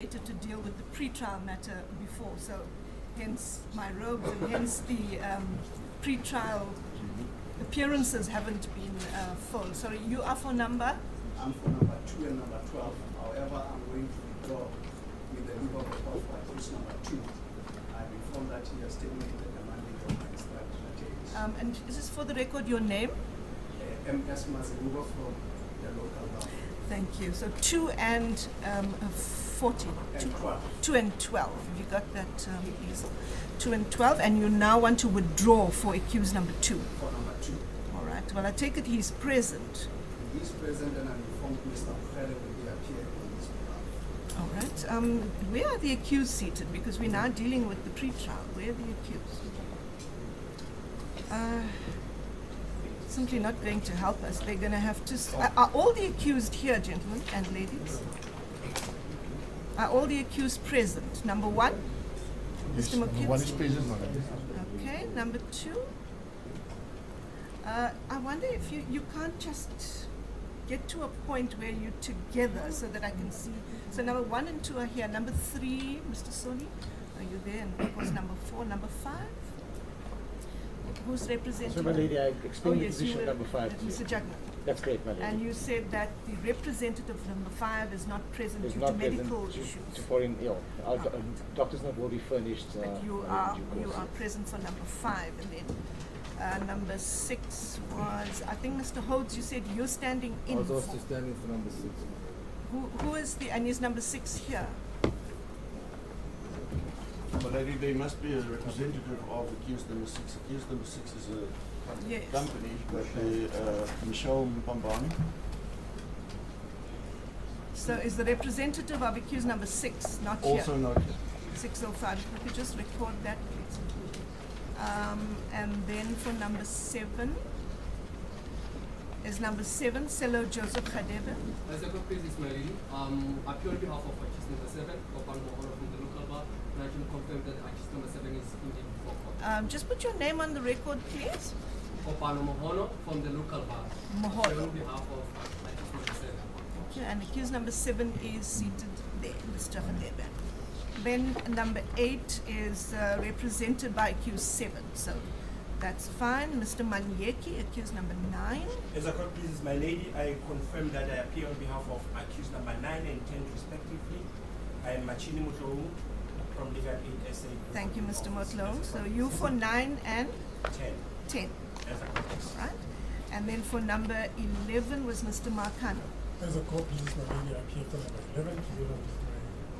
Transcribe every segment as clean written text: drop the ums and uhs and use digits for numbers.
To deal with the pre-trial matter before, so hence my robes and hence the pre-trial appearances haven't been full. Sorry, you are for number? I'm for number 2 and number 12. However, I'm going to withdraw with the legal report for accused number 2. I'm informed that he has terminated the mandate of my extract. And is this for the record your name? M.S. Mazibuko from the local government. Thank you. So 2 and 14. And 12. 2 and 12. Have you got that, please? 2 and 12, and you now want to withdraw for accused number 2. For number 2. All right. Well, I take it he's present. He's present, and I'm informed Mr. Fere will be appearing on his behalf. All right. Where are the accused seated? Because we're now dealing with the pre-trial. Where are the accused? Simply not going to help us. They're going to have to... are all the accused here, gentlemen and ladies? Are all the accused present? Number 1? Yes, Mr. number 1 is McKinsey? present, madam. Okay, number 2. I wonder if you can't just get to a point where you're together so that I can see. So number 1 and 2 are here. Number 3, Mr. Soni, are you there? And of course number 4, number 5. Who's representing? So, my lady, I explained the yes, position you number 5 to you. Mr. Jagna. That's great, my lady. And you said that the representative number 5 is not present It's due not to medical present issues. to foreign ill. Doctor's note will be furnished. But you in are due course. present for number 5, and then number 6 was, I think, Mr. Hodes, you said you're standing in. I was for- asked to stand in for number 6. Who is the, and is number 6 here? But lady, there must be a representative of accused number 6. Accused number 6 is a Yes. company, but Michelle Mpambani. So is the representative of accused number 6 not Also here? not here. 605. If you could just record that, please. And then for number 7 is number 7, Selo Joseph Khadebe. As a copy is my lady, I appear on behalf of artist number 7, Kopan Mohoro from the local bar, and I can confirm that artist number 7 is indeed before court. Just put your name on the record, please. Kopan Mohoro from the local bar. Mohoro. I appear on behalf of artist number 7. Okay, and accused number 7 is seated there, Mr. Khadebe. Then number 8 is represented by accused 7, so that's fine. Mr. Manyeki, accused number 9. As a court pleases my lady, I confirm that I appear on behalf of accused number 9 and 10 respectively. I am Machini Mutlomu from Legal Aid SA. Thank you, Mr. Motlo. So you for 9 and 10. 10, As a court pleases. right? And then for number 11 was Mr. Markano. As a court pleases my lady, I appear for number 11 together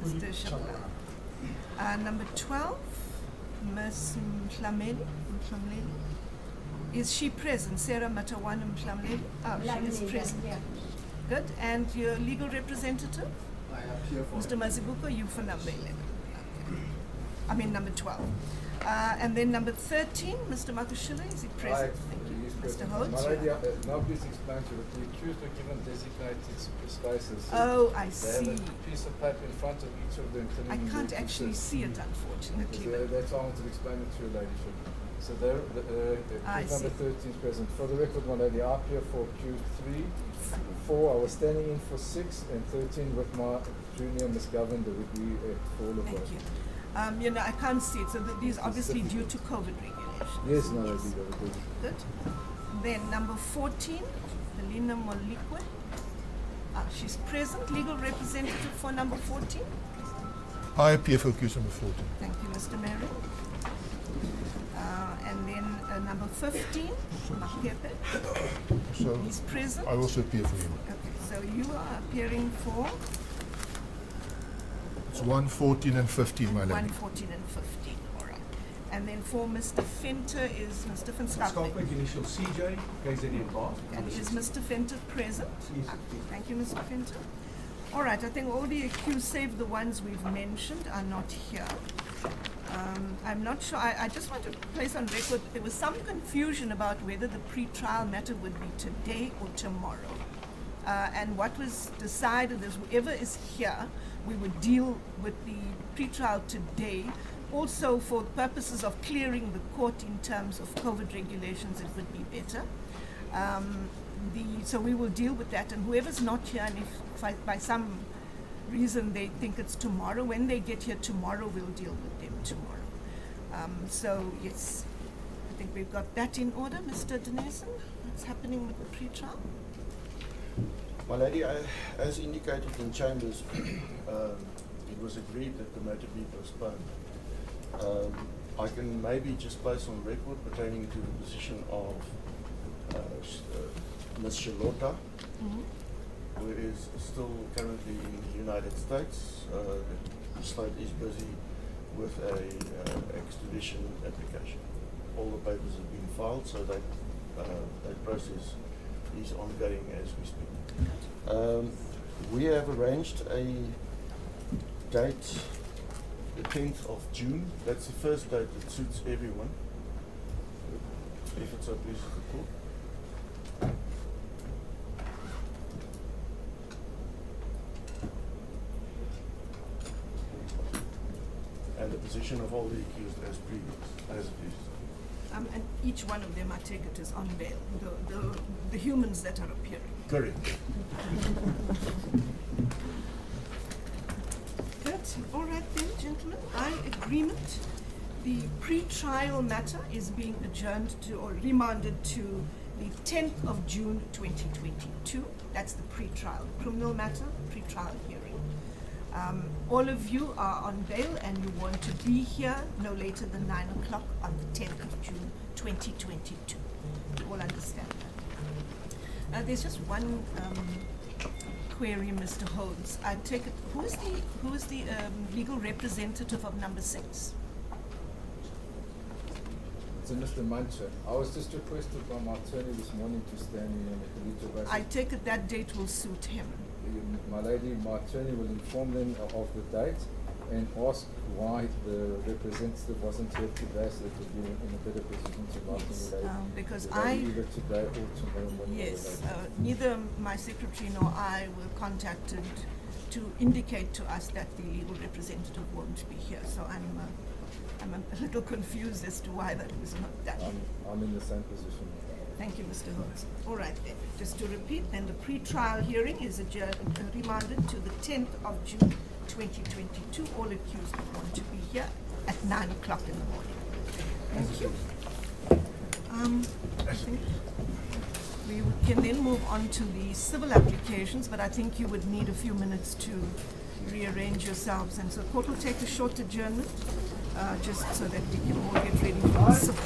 with my Mr. colleague, Shabala. Shabala. Number 12, Ms. Mhlameli. Is she present? Sarah Matawana Mhlameli? Oh, she is present. Good. And your legal representative? I appear for Mr. Mazibuko, you for number 11. Okay. I mean number 12. And then number 13, Mr. Magashule, is he present? Thank you. Mr. Hodes? My lady, now please explain to you that the accused were given designated spaces. Oh, I They see. have a piece of paper in front of each of them. I telling them can't where to actually sit. see it, unfortunately. but- That's why I wanted to explain it to your ladyship. So there, I accused number see. 13 is present. For the record, my lady, I appear for accused 3, 4. I was standing in for 6, and 13 with my junior Miss Governor would be for all of Thank us. you. I can't see it, so these obviously due to COVID regulations. Yes, my lady, that would be. Good. Then number 14, Helena Molikwe. She's present. Legal representative for number 14. I appear for accused number 14. Thank you, Mr. Mary. And then number 15, Makepe. So He's present. I also appear for him. Okay, so you are appearing for It's 1, 14 and 15, my lady. 1, 14 and 15. All right. And then for Mr. Fenter is Mr. Finskapik. Sculpting initial CJ, KZN bar. And is Mr. Fenter present? Yes. Thank you, Mr. Fenter. All right, I think all the accused, save the ones we've mentioned, are not here. I'm not sure. I just want to place on record, there was some confusion about whether the pre-trial matter would be today or tomorrow. And what was decided is whoever is here, we would deal with the pre-trial today. Also, for purposes of clearing the court in terms of COVID regulations, it would be better. So we will deal with that, and whoever's not here, and if by some reason they think it's tomorrow. When they get here tomorrow, we'll deal with them tomorrow. So yes, I think we've got that in order. Mr. Deneson, what's happening with the pre-trial? My lady, as indicated in chambers, it was agreed that the matter be postponed. I can maybe just place on record pertaining to the position of Ms. Charlotta, who is still currently in the United States. The state is busy with a extradition application. All the papers have been filed, so that process is ongoing as we speak. We have arranged a date, the 10th of June. That's the first date that suits everyone. If it's so please the court. And the position of all the accused as previous, as it is. And each one of them, I take it, is on bail, the humans that are appearing. Correct. Good. All right then, gentlemen, by agreement, the pre-trial matter is being adjourned to or remanded to the 10th of June 2022. That's the pre-trial criminal matter, pre-trial hearing. All of you are on bail and you want to be here no later than 9 o'clock on the 10th of June 2022. You all understand that? There's just one query, Mr. Holmes. I take it, who is the legal representative of number 6? It's Mr. Mancha. I was just requested by my attorney this morning to stand in on a collegial basis. I take it that date will suit him. My lady, my attorney will inform them of the date and ask why the representative wasn't here today so that we'll be in a better position to welcome Because either today or tomorrow morning. Yes, neither my secretary nor I were contacted to indicate to us that the legal representative won't be here. So I'm a little confused as to why that was not done. I'm in the same position. Thank you, Mr. Holmes. All right then, just to repeat, then the pre-trial hearing is remanded to the 10th of June 2022. All accused want to be here at 9 o'clock in the morning. Thank you. I think we can then move on to the civil applications, but I think you would need a few minutes to rearrange yourselves, and so court will take a short adjournment, just so that we can all get ready for the civil.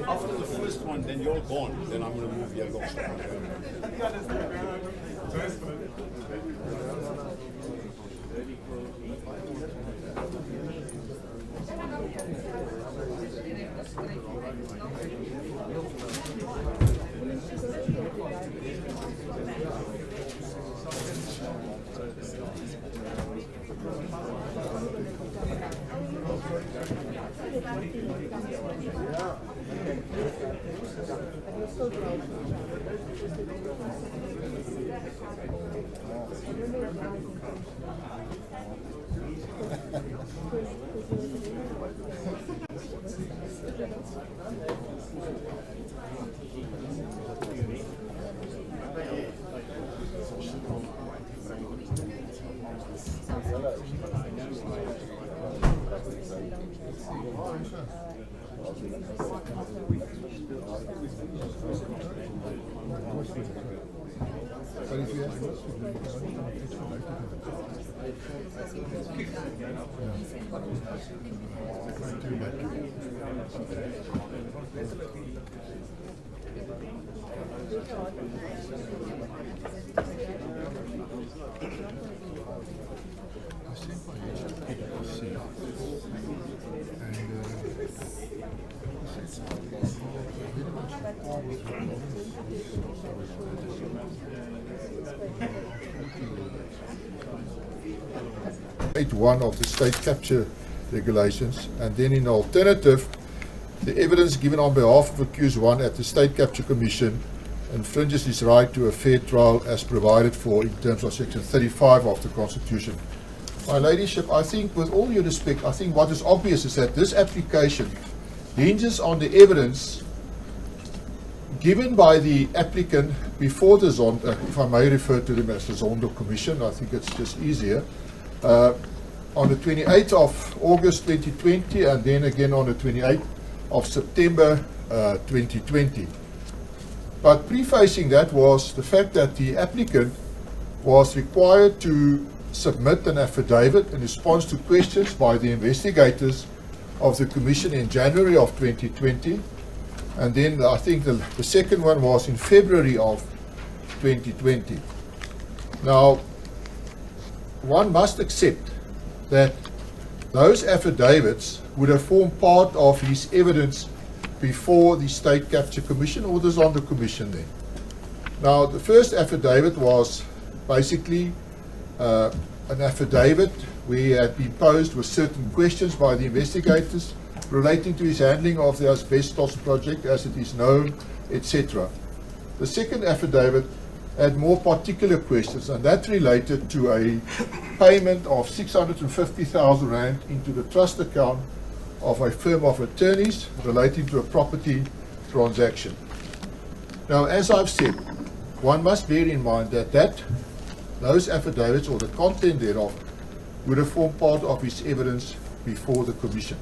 After the first one, then you're gone. Then I'm going to move your lock. But if you have lots of them, it's only going to fetch for later. One of the state capture regulations, and then in the alternative, the evidence given on behalf of accused one at the State Capture Commission infringes his right to a fair trial as provided for in terms of Section 35 of the Constitution. My Ladyship, I think with all due respect, I think what is obvious is that this application hinges on the evidence given by the applicant before the Zondo, if I may refer to them as the Zondo Commission, I think it's just easier, on the 28th of August 2020 and then again on the 28th of September 2020. But prefacing that was the fact that the applicant was required to submit an affidavit in response to questions by the investigators of the Commission in January of 2020, and then I think the second one was in February of 2020. Now, one must accept that those affidavits would have formed part of his evidence before the State Capture Commission or the Zondo Commission then. Now, the first affidavit was basically an affidavit where he had been posed with certain questions by the investigators relating to his handling of the asbestos project as it is known, etc. The second affidavit had more particular questions, and that related to a payment of 650,000 Rand into the trust account of a firm of attorneys relating to a property transaction. Now, as I've said, one must bear in mind that those affidavits or the content thereof would have formed part of his evidence before the Commission.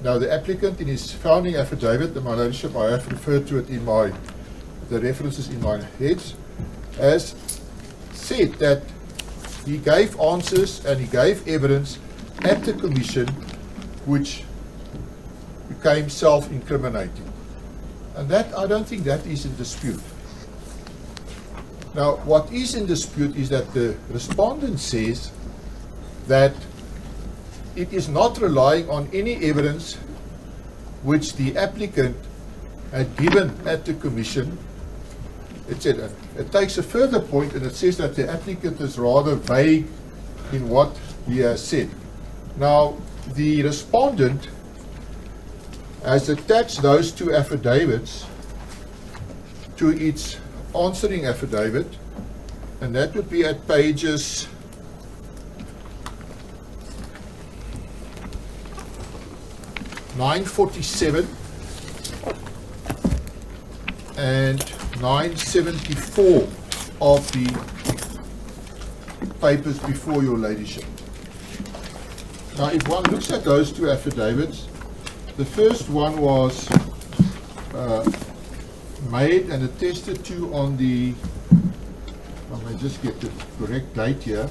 Now, the applicant in his founding affidavit, and my Ladyship, I have referred to it in the references in my heads, has said that he gave answers and he gave evidence at the Commission which became self-incriminating. And that, I don't think that is in dispute. Now, what is in dispute is that the respondent says that it is not relying on any evidence which the applicant had given at the Commission, etc. It takes a further point and it says that the applicant is rather vague in what he has said. Now, the respondent has attached those two affidavits to its answering affidavit, and that would be at pages 947 and 974 of the papers before your Ladyship. Now, if one looks at those two affidavits, The first one was made and attested to on the, I may just get the correct date here.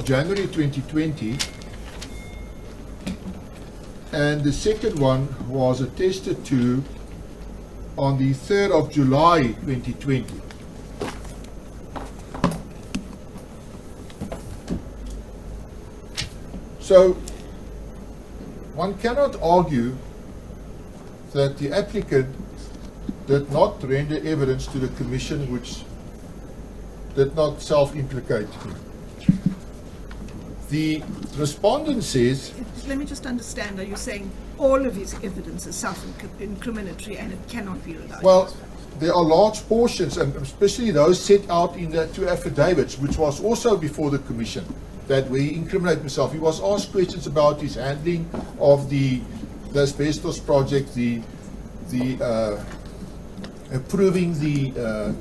January 2020, and the second one was attested to on the 3rd of July 2020. So one cannot argue that the applicant did not render evidence to the Commission which did not self-implicate him. The respondent says... Let me just understand, are you saying all of his evidence is self-incriminatory and it cannot be relied on? Well, there are large portions, and especially those set out in the two affidavits, which was also before the Commission, that where he incriminated himself. He was asked questions about his handling of the asbestos project, the approving the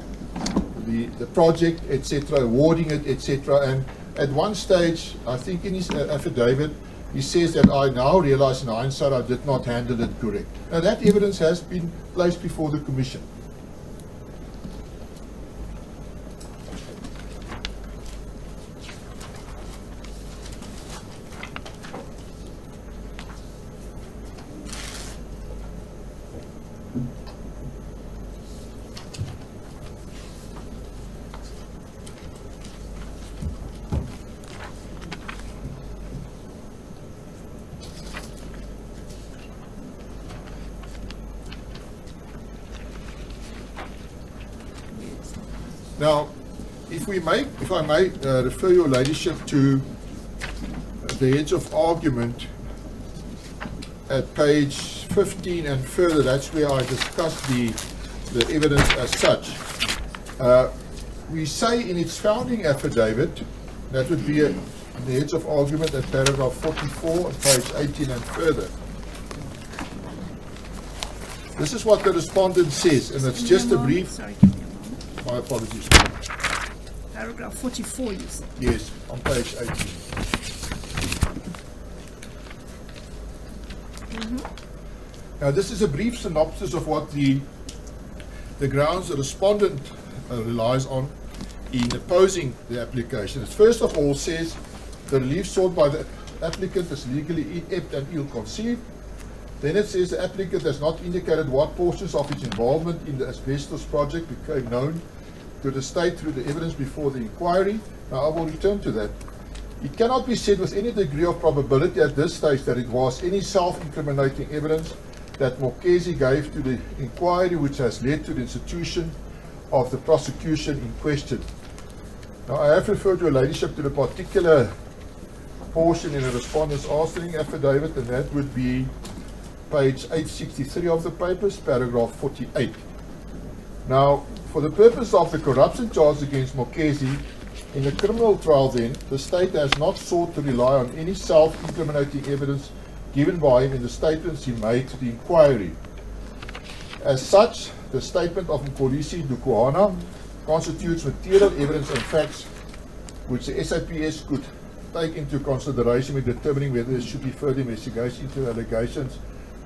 project, etc., awarding it, etc. And at one stage, I think in his affidavit, he says that I now realize in hindsight I did not handle it correct. Now that evidence has been placed before the Commission. Now, if I may refer your ladyship to the heads of argument at page 15 and further, that's where I discussed the evidence as such. We say in its founding affidavit, that would be the heads of argument at paragraph 44 on page 18 and further. This is what the respondent says, and it's just a brief... Sorry, give me a moment. My apologies. Paragraph 44, you said. Yes, on page 18. Now, this is a brief synopsis of what the grounds the respondent relies on in opposing the application. It first of all says the relief sought by the applicant is legally inept and ill-conceived. Then it says the applicant has not indicated what portions of its involvement in the asbestos project became known to the state through the evidence before the inquiry. Now I will return to that. It cannot be said with any degree of probability at this stage that it was any self-incriminating evidence that Mokezi gave to the inquiry which has led to the institution of the prosecution in question. Now I have referred your ladyship to the particular portion in the respondent's answering affidavit, and that would be page 863 of the papers, paragraph 48. Now, for the purpose of the corruption charge against Mokezi, in the criminal trial then, the state has not sought to rely on any self-incriminating evidence given by him in the statements he made to the inquiry. As such, the statement of Mkolisi Dukuhana constitutes material evidence and facts which the SAPS could take into consideration when determining whether there should be further investigation into the allegations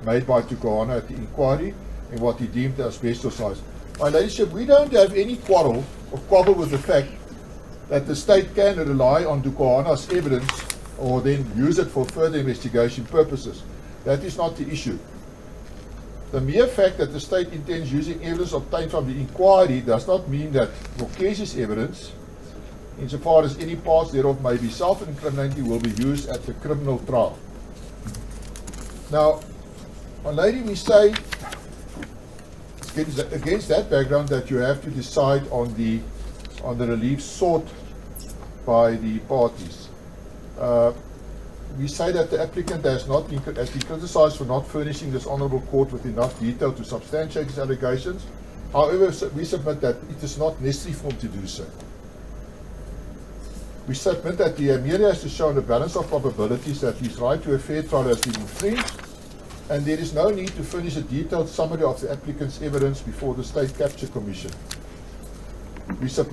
made by Dukuhana at the inquiry and what he deemed asbestos size. My ladyship, we don't have any quarrel or quibble with the fact that the state can rely on Dukuhana's evidence or then use it for further investigation purposes. That is not the issue. The mere fact that the state intends using evidence obtained from the inquiry does not mean that Mokezi's evidence, insofar as any parts thereof may be self-incriminating, will be used at the criminal trial. Now, my lady, we say against that background that you have to decide on the relief sought by the parties. We say that the applicant has been criticized for not furnishing this honorable court with enough detail to substantiate his allegations. However, we submit that it is not necessary for him to do so. We submit that the merely has to show on the balance of probabilities that his right to a fair trial has been infringed, and there is no need to furnish a detailed summary of the applicant's evidence before the State Capture Commission. We submit